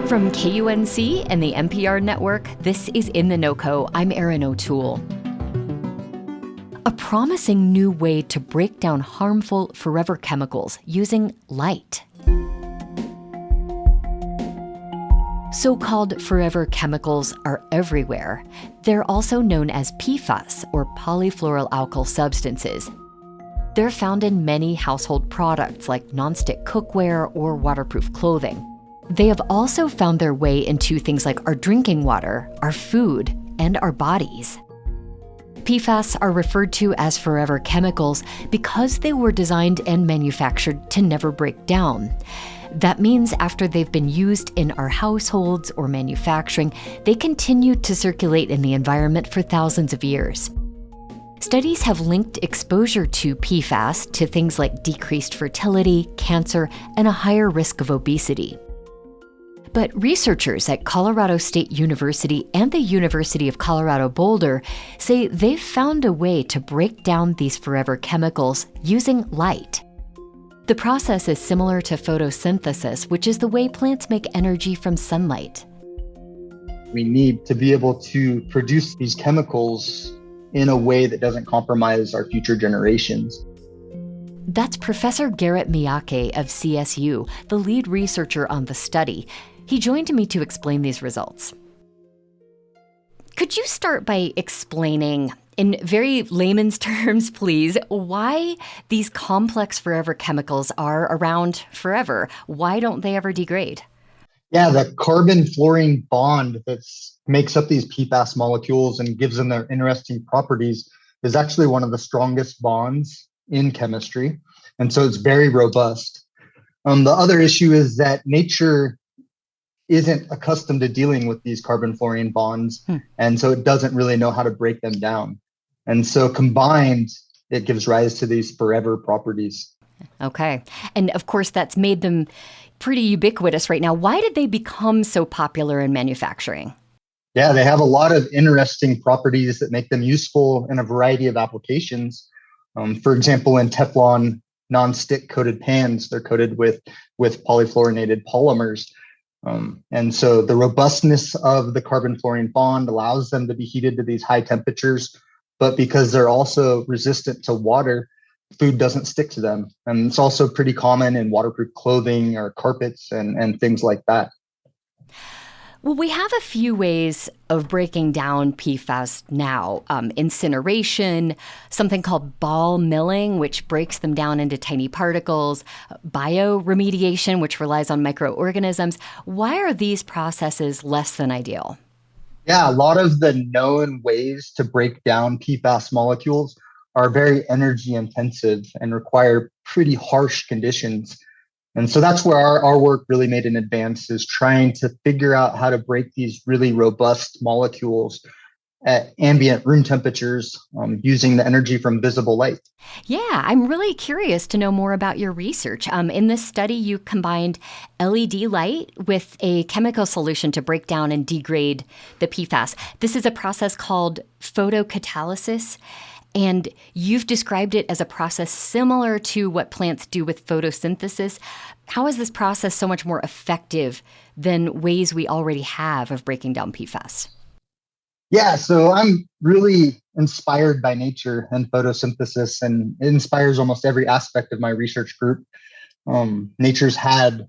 From KUNC and the NPR network, this is In The NoCo. I'm Erin O'Toole. A promising new way to break down harmful forever chemicals using light. So-called forever chemicals are everywhere. They're also known as PFAS, or polyfluoroalkyl substances. They're found in many household products like nonstick cookware or waterproof clothing. They have also found their way into things like our drinking water, our food, and our bodies. PFAS are referred to as forever chemicals because they were designed and manufactured to never break down. That means after they've been used in our households or manufacturing, they continue to circulate in the environment for thousands of years. Studies have linked exposure to PFAS to things like decreased fertility, cancer, and a higher risk of obesity. But researchers at Colorado State University and the University of Colorado Boulder say they've found a way to break down these forever chemicals using light. The process is similar to photosynthesis, which is the way plants make energy from sunlight. We need to be able to produce these chemicals in a way that doesn't compromise our future generations. That's Professor Garrett Miyake of CSU, the lead researcher on the study. He joined me to explain these results. Could you start by explaining, in very layman's terms, please, why these complex forever chemicals are around forever? Why don't they ever degrade? Yeah, the carbon-fluorine bond that makes up these PFAS molecules and gives them their interesting properties is actually one of the strongest bonds in chemistry. And so it's very robust. The other issue is that nature isn't accustomed to dealing with these carbon-fluorine bonds. And so it doesn't really know how to break them down. And so combined, it gives rise to these forever properties. Okay. And of course, that's made them pretty ubiquitous right now. Why did they become so popular in manufacturing? Yeah, they have a lot of interesting properties that make them useful in a variety of applications. For example, in Teflon non-stick coated pans, they're coated with polyfluorinated polymers. And so the robustness of the carbon-fluorine bond allows them to be heated to these high temperatures, but because they're also resistant to water, food doesn't stick to them. And it's also pretty common in waterproof clothing or carpets and things like that. Well, we have a few ways of breaking down PFAS now. Incineration, something called ball milling, which breaks them down into tiny particles, bioremediation, which relies on microorganisms. Why are these processes less than ideal? Yeah, a lot of the known ways to break down PFAS molecules are very energy intensive and require pretty harsh conditions. And so that's where our work really made an advance, is trying to figure out how to break these really robust molecules at ambient room temperatures using the energy from visible light. Yeah, I'm really curious to know more about your research. In this study, you combined LED light with a chemical solution to break down and degrade the PFAS. This is a process called photocatalysis. And you've described it as a process similar to what plants do with photosynthesis. How is this process so much more effective than ways we already have of breaking down PFAS? Yeah, so I'm really inspired by nature and photosynthesis, and it inspires almost every aspect of my research group. Nature's had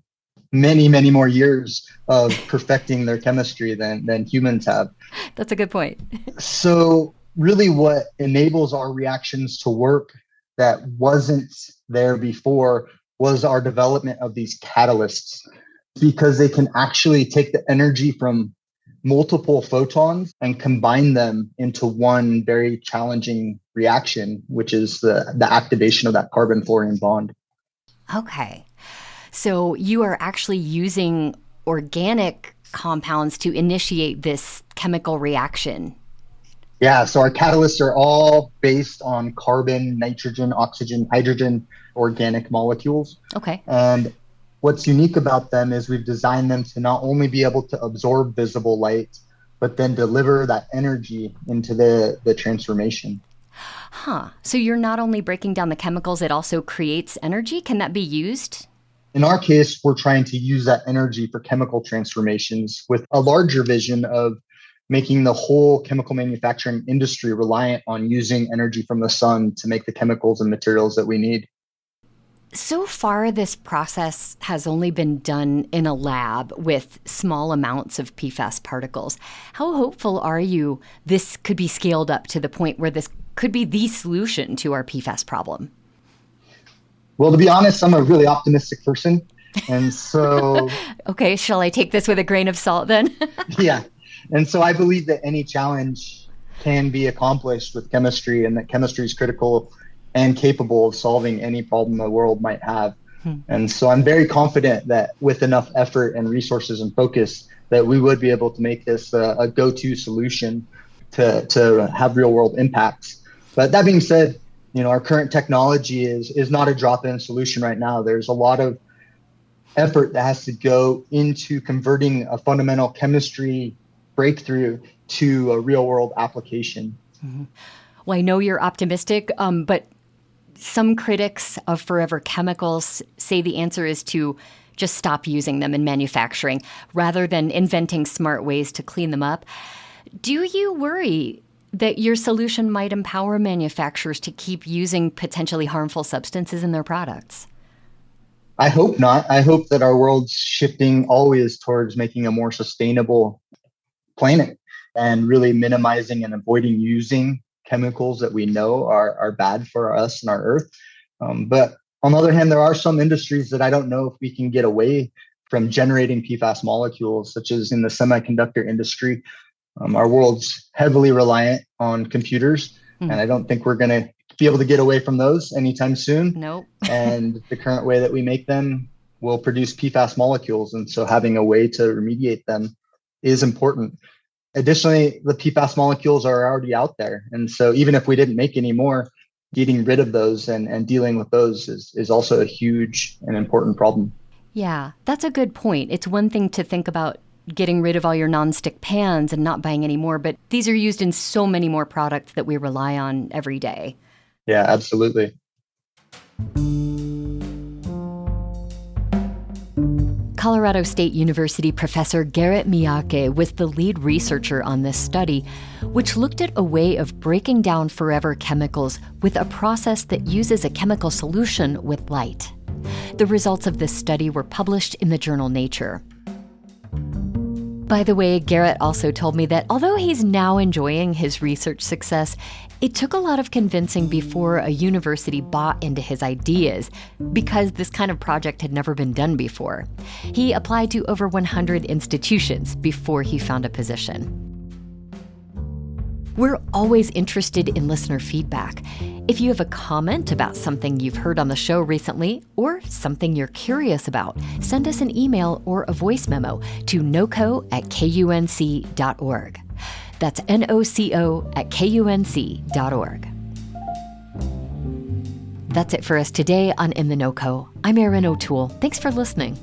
many, many more years of perfecting their chemistry than humans have. That's a good point. So really what enables our reactions to work that wasn't there before was our development of these catalysts, because they can actually take the energy from multiple photons and combine them into one very challenging reaction, which is the activation of that carbon-fluorine bond. Okay. So you are actually using organic compounds to initiate this chemical reaction. Yeah, so our catalysts are all based on carbon, nitrogen, oxygen, hydrogen, organic molecules. Okay. And what's unique about them is we've designed them to not only be able to absorb visible light, but then deliver that energy into the transformation. So you're not only breaking down the chemicals, it also creates energy. Can that be used In our case, we're trying to use that energy for chemical transformations with a larger vision of making the whole chemical manufacturing industry reliant on using energy from the sun to make the chemicals and materials that we need. So far, this process has only been done in a lab with small amounts of PFAS particles. How hopeful are you this could be scaled up to the point where this could be the solution to our PFAS problem? Well, to be honest, I'm a really optimistic person. And so, Okay, shall I take this with a grain of salt then? yeah. And so I believe that any challenge can be accomplished with chemistry, and that chemistry is critical and capable of solving any problem the world might have. And so I'm very confident that with enough effort and resources and focus, that we would be able to make this a go-to solution to have real world impacts. But that being said, our current technology is not a drop-in solution right now. There's a lot of effort that has to go into converting a fundamental chemistry breakthrough to a real world application. Well, I know you're optimistic, but some critics of forever chemicals say the answer is to just stop using them in manufacturing rather than inventing smart ways to clean them up. Do you worry that your solution might empower manufacturers to keep using potentially harmful substances in their products? I hope not. I hope that our world's shifting always towards making a more sustainable planet and really minimizing and avoiding using chemicals that we know are bad for us and our earth. But on the other hand, there are some industries that I don't know if we can get away from generating PFAS molecules, such as in the semiconductor industry. Our world's heavily reliant on computers, and I don't think we're going to be able to get away from those anytime soon. Nope. And the current way that we make them will produce PFAS molecules. And so having a way to remediate them is important. Additionally, the PFAS molecules are already out there. And so even if we didn't make any more, getting rid of those and dealing with those is also a huge and important problem. Yeah, that's a good point. It's one thing to think about getting rid of all your nonstick pans and not buying any more, but these are used in so many more products that we rely on every day. Yeah, absolutely. Colorado State University professor Garrett Miyake was the lead researcher on this study, which looked at a way of breaking down forever chemicals with a process that uses a chemical solution with light. The results of this study were published in the journal Nature. By the way, Garrett also told me that although he's now enjoying his research success, it took a lot of convincing before a university bought into his ideas because this kind of project had never been done before. He applied to over 100 institutions before he found a position. We're always interested in listener feedback. If you have a comment about something you've heard on the show recently or something you're curious about, send us an email or a voice memo to noco@kunc.org. That's noco@kunc.org. That's it for us today on In The NoCo. I'm Erin O'Toole. Thanks for listening.